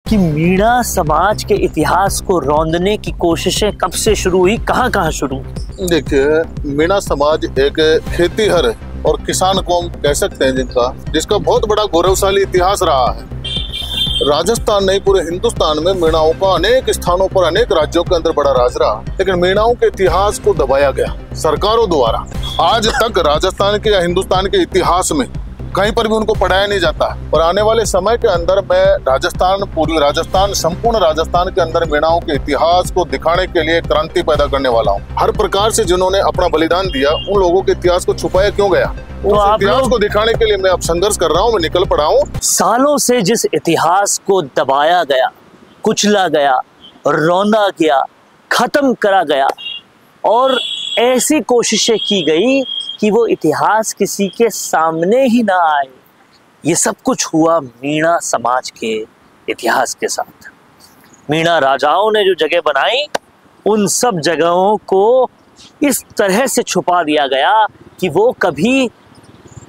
कि मीणा समाज के इतिहास को रौंदने की कोशिशें कब से शुरू हुई, कहाँ कहाँ शुरू? देखिए, मीणा समाज एक खेतीहर और किसान कौम कह सकते हैं जिसका बहुत बड़ा गौरवशाली इतिहास रहा है। राजस्थान नहीं, पूरे हिंदुस्तान में मीणाओं का अनेक स्थानों पर, अनेक राज्यों के अंदर बड़ा राज रहा, लेकिन मीणाओं के इतिहास को दबाया गया सरकारों द्वारा। आज तक राजस्थान के या हिंदुस्तान के इतिहास में कहीं पर भी उनको पढ़ाया नहीं जाता। और आने वाले समय के अंदर मैं राजस्थान, पूर्वी राजस्थान, संपूर्ण राजस्थान के अंदर मीणाओं के इतिहास को दिखाने के लिए क्रांति पैदा करने वाला हूँ। हर प्रकार से जिन्होंने अपना बलिदान दिया, उन लोगों के इतिहास को छुपाया क्यों गया, तो उस इतिहास को दिखाने के लिए मैं अब संघर्ष कर रहा हूँ, मैं निकल पड़ा हूँ। सालों से जिस इतिहास को दबाया गया, कुचला गया, रौंदा गया, खत्म करा गया और ऐसी कोशिशें की गई कि वो इतिहास किसी के सामने ही ना आए, ये सब कुछ हुआ मीणा समाज के इतिहास के साथ। मीणा राजाओं ने जो जगह बनाई, उन सब जगहों को इस तरह से छुपा दिया गया कि वो कभी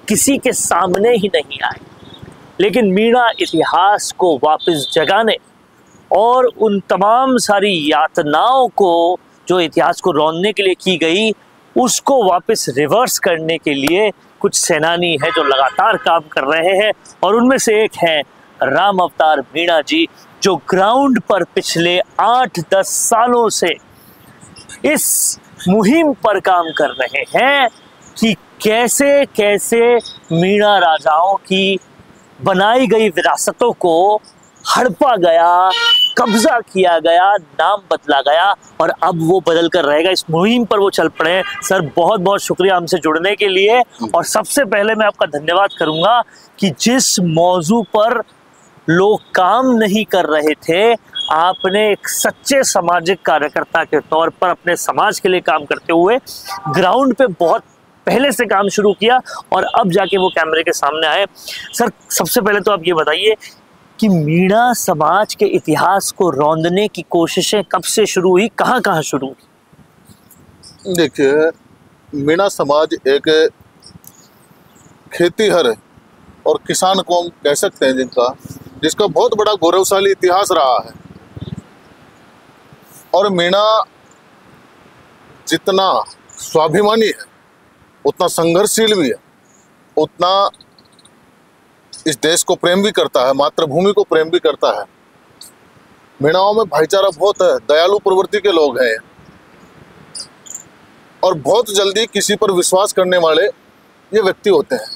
किसी के सामने ही नहीं आए। लेकिन मीणा इतिहास को वापस जगाने और उन तमाम सारी यातनाओं को जो इतिहास को रौंदने के लिए की गई, उसको वापस रिवर्स करने के लिए कुछ सेनानी हैं जो लगातार काम कर रहे हैं। और उनमें से एक है राम अवतार मीणा जी, जो ग्राउंड पर पिछले 8-10 सालों से इस मुहिम पर काम कर रहे हैं कि कैसे कैसे मीणा राजाओं की बनाई गई विरासतों को हड़पा गया, कब्जा किया गया, नाम बदला गया और अब वो बदल कर रहेगा। इस मुहिम पर वो चल पड़े हैं। सर, बहुत बहुत शुक्रिया हमसे जुड़ने के लिए। और सबसे पहले मैं आपका धन्यवाद करूंगा कि जिस मौजू पर लोग काम नहीं कर रहे थे, आपने एक सच्चे सामाजिक कार्यकर्ता के तौर पर अपने समाज के लिए काम करते हुए ग्राउंड पे बहुत पहले से काम शुरू किया और अब जाके वो कैमरे के सामने आए। सर, सबसे पहले तो आप ये बताइए कि मीणा समाज के इतिहास को रौंदने की कोशिशें कब से शुरू हुई, कहाँ कहाँ शुरू हुई? देखिए, मीणा समाज एक खेतीहर और किसान कौम कह सकते हैं जिसका बहुत बड़ा गौरवशाली इतिहास रहा है। और मीणा जितना स्वाभिमानी है, उतना संघर्षशील भी है, उतना इस देश को प्रेम भी करता है, मातृभूमि को प्रेम भी करता है। मीणाओं में भाईचारा बहुत है, दयालु प्रवृत्ति के लोग हैं और बहुत जल्दी किसी पर विश्वास करने वाले ये व्यक्ति होते हैं।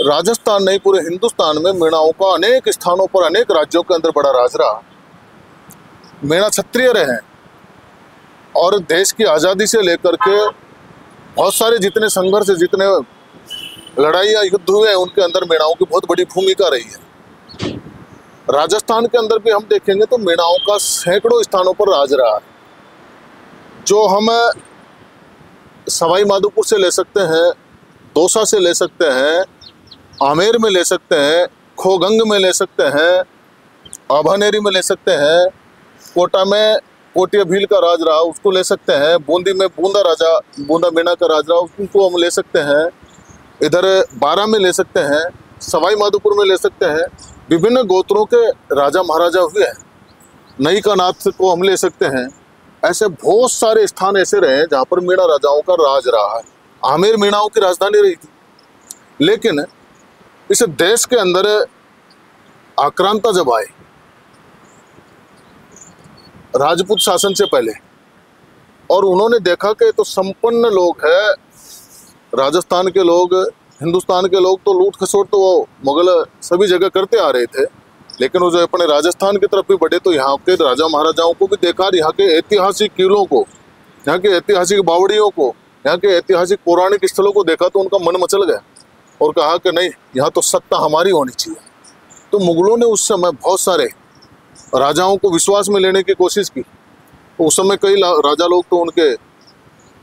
राजस्थान नहीं, पूरे हिंदुस्तान में मीणाओं का अनेक स्थानों पर, अनेक राज्यों के अंदर बड़ा राज रहा। मीणा क्षत्रिय रहे हैं और देश की आज़ादी से लेकर के बहुत सारे जितने संघर्ष, जितने लड़ाइयाँ, युद्ध हुए, उनके अंदर मीणाओं की बहुत बड़ी भूमिका रही है। राजस्थान के अंदर भी हम देखेंगे तो मीणाओं का सैकड़ों स्थानों पर राज रहा है, जो हम सवाई माधोपुर से ले सकते हैं, दौसा से ले सकते हैं, आमेर में ले सकते हैं, खोगंग में ले सकते हैं, आभानेरी में ले सकते हैं, कोटा में कोटिया भील का राज रहा, उसको ले सकते हैं, बूंदी में बूंदा राजा, बूंदा मीणा का राज रहा, उसको हम ले सकते हैं, इधर बारा में ले सकते हैं, सवाई माधोपुर में ले सकते हैं। विभिन्न गोत्रों के राजा महाराजा हुए हैं। नई का नाथ को हम ले सकते हैं। ऐसे बहुत सारे स्थान ऐसे रहे हैं जहाँ पर मीणा राजाओं का राज रहा है। आमेर मीणाओं की राजधानी रही थी, लेकिन इस देश के अंदर आक्रांता जब आए राजपूत शासन से पहले, और उन्होंने देखा कि तो संपन्न लोग हैं राजस्थान के लोग, हिंदुस्तान के लोग, तो लूट खसोट तो वो मुगल सभी जगह करते आ रहे थे, लेकिन वो जो अपने राजस्थान की तरफ भी बढ़े तो यहाँ के राजा महाराजाओं को भी देखा, यहाँ के ऐतिहासिक किलों को, यहाँ के ऐतिहासिक बावड़ियों को, यहाँ के ऐतिहासिक पौराणिक स्थलों को देखा तो उनका मन मचल गया और कहा कि नहीं, यहाँ तो सत्ता हमारी होनी चाहिए। तो मुगलों ने उस समय बहुत सारे राजाओं को विश्वास में लेने की कोशिश की। तो उस समय कई राजा लोग तो उनके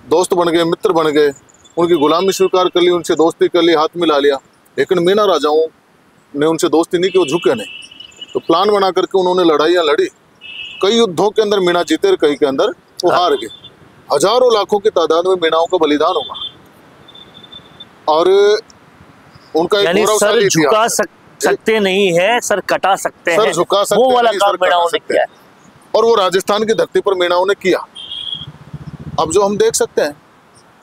दोस्त बन गए, मित्र बन गए, उनकी गुलामी स्वीकार कर ली, उनसे दोस्ती कर ली, हाथ मिला लिया। लेकिन मीणा राजाओं ने उनसे दोस्ती नहीं की, वो झुके नहीं। तो प्लान बना करके उन्होंने लड़ाइयाँ लड़ी। कई युद्धों के अंदर मीणा जीते, कई के अंदर वो हार गए। हजारों लाखों की तादाद में मीणाओं का बलिदान हुआ और उनका एक यानी सर सकते नहीं है, सर कटा सकते हैं, सर झुका सकते वो वाला नहीं, काम सर कटा मीणाओं ने सकते किया है। और वो राजस्थान की धरती पर मीणाओं ने किया। अब जो हम देख सकते हैं,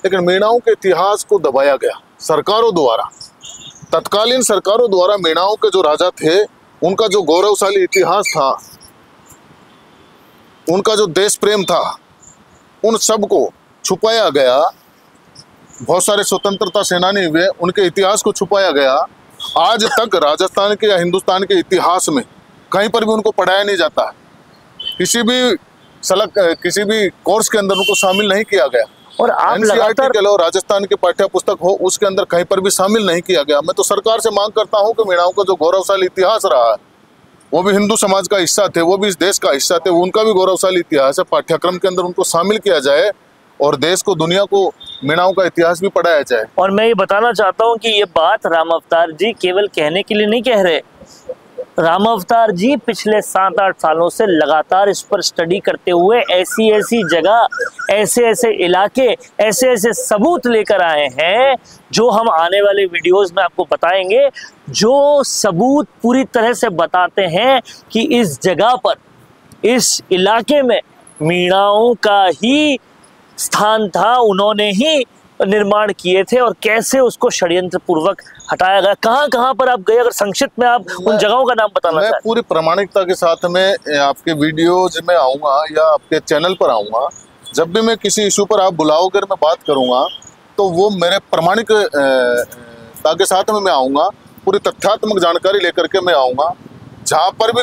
लेकिन मीणाओं के इतिहास को दबाया गया सरकारों द्वारा, तत्कालीन सरकारों द्वारा। मीणाओं के जो राजा थे, उनका जो गौरवशाली इतिहास था, उनका जो देश प्रेम था, उन सब को छुपाया गया। बहुत सारे स्वतंत्रता सेनानी हुए, उनके इतिहास को छुपाया गया। आज तक राजस्थान के या हिंदुस्तान के इतिहास में कहीं पर भी उनको पढ़ाया नहीं जाता है, किसी भी कोर्स के अंदर उनको शामिल नहीं किया गया। और आप NCERT लगातार के लो, राजस्थान की पाठ्य पुस्तक हो, उसके अंदर कहीं पर भी शामिल नहीं किया गया। मैं तो सरकार से मांग करता हूं कि मीणाओं का जो गौरवशाली इतिहास रहा है, वो भी हिंदू समाज का हिस्सा थे, वो भी इस देश का हिस्सा थे, उनका भी गौरवशाली इतिहास है, पाठ्यक्रम के अंदर उनको शामिल किया जाए और देश को, दुनिया को मीणाओं का इतिहास भी पढ़ाया जाए। और मैं ये बताना चाहता हूँ कि ये बात राम अवतार जी केवल कहने के लिए नहीं कह रहे। राम अवतार जी पिछले 7-8 सालों से लगातार इस पर स्टडी करते हुए ऐसी जगह, ऐसे इलाके, ऐसे सबूत लेकर आए हैं, जो हम आने वाले वीडियोस में आपको बताएंगे, जो सबूत पूरी तरह से बताते हैं कि इस जगह पर, इस इलाके में मीणाओं का ही स्थान था, उन्होंने ही निर्माण किए थे और कैसे उसको षड्यंत्र पूर्वक हटाया गया। कहां पर आप गए, अगर संक्षिप्त में आप उन जगहों का नाम बताना मैं चाहें। पूरी प्रामाणिकता के साथ में आपके वीडियोज में आऊँगा या आपके चैनल पर आऊँगा। जब भी मैं किसी इशू पर आप बुलाओगे, मैं बात करूँगा, तो वो मेरे प्रामाणिकता के साथ में मैं आऊँगा, पूरी तथ्यात्मक जानकारी लेकर के मैं आऊँगा। जहाँ पर भी